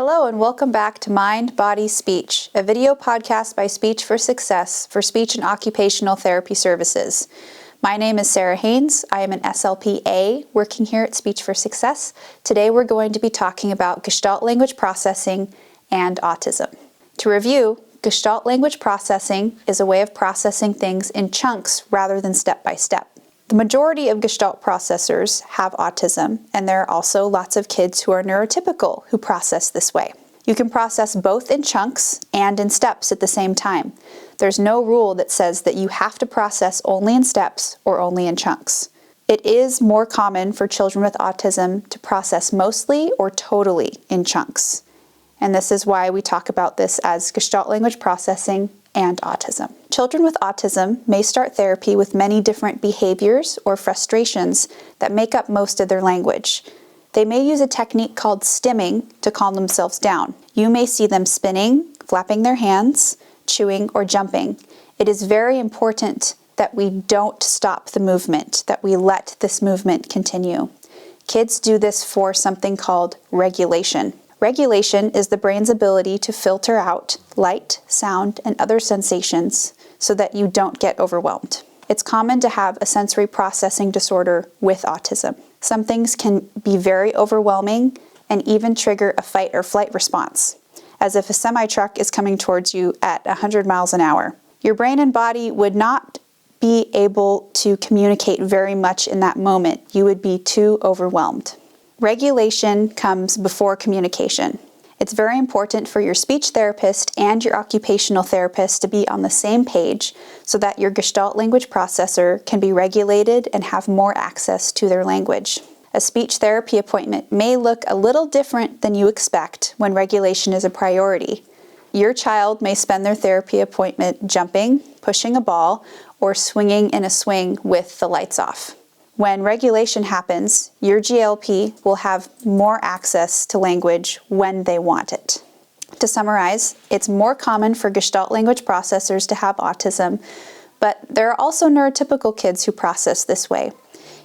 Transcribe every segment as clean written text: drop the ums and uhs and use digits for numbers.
Hello and welcome back to Mind, Body, Speech, a video podcast by Speech for Success for speech and occupational therapy services. My name is Sarah Haynes. I am an SLPA working here at Speech for Success. Today we're going to be talking about Gestalt language processing and autism. To review, Gestalt language processing is a way of processing things in chunks rather than step by step. The majority of Gestalt processors have autism, and there are also lots of kids who are neurotypical who process this way. You can process both in chunks and in steps at the same time. There's no rule that says that you have to process only in steps or only in chunks. It is more common for children with autism to process mostly or totally in chunks. And this is why we talk about this as Gestalt language processing and autism. Children with autism may start therapy with many different behaviors or frustrations that make up most of their language. They may use a technique called stimming to calm themselves down. You may see them spinning, flapping their hands, chewing, or jumping. It is very important that we don't stop the movement, that we let this movement continue. Kids do this for something called regulation. Regulation is the brain's ability to filter out light, sound, and other sensations so that you don't get overwhelmed. It's common to have a sensory processing disorder with autism. Some things can be very overwhelming and even trigger a fight or flight response, as if a semi-truck is coming towards you at 100 miles an hour. Your brain and body would not be able to communicate very much in that moment. You would be too overwhelmed. Regulation comes before communication. It's very important for your speech therapist and your occupational therapist to be on the same page so that your Gestalt language processor can be regulated and have more access to their language. A speech therapy appointment may look a little different than you expect when regulation is a priority. Your child may spend their therapy appointment jumping, pushing a ball, or swinging in a swing with the lights off. When regulation happens, your GLP will have more access to language when they want it. To summarize, it's more common for Gestalt language processors to have autism, but there are also neurotypical kids who process this way.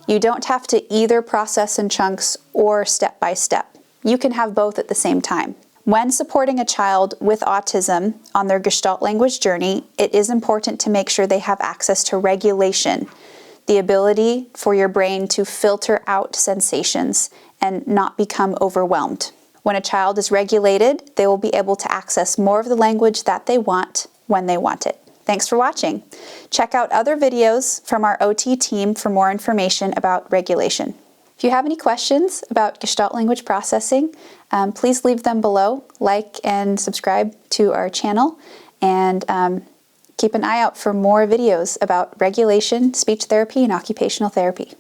You don't have to either process in chunks or step by step. You can have both at the same time. When supporting a child with autism on their Gestalt language journey, it is important to make sure they have access to regulation, the ability for your brain to filter out sensations and not become overwhelmed. When a child is regulated, they will be able to access more of the language that they want when they want it. Thanks for watching. Check out other videos from our OT team for more information about regulation. If you have any questions about Gestalt language processing, please leave them below, like and subscribe to our channel, and keep an eye out for more videos about regulation, speech therapy, and occupational therapy.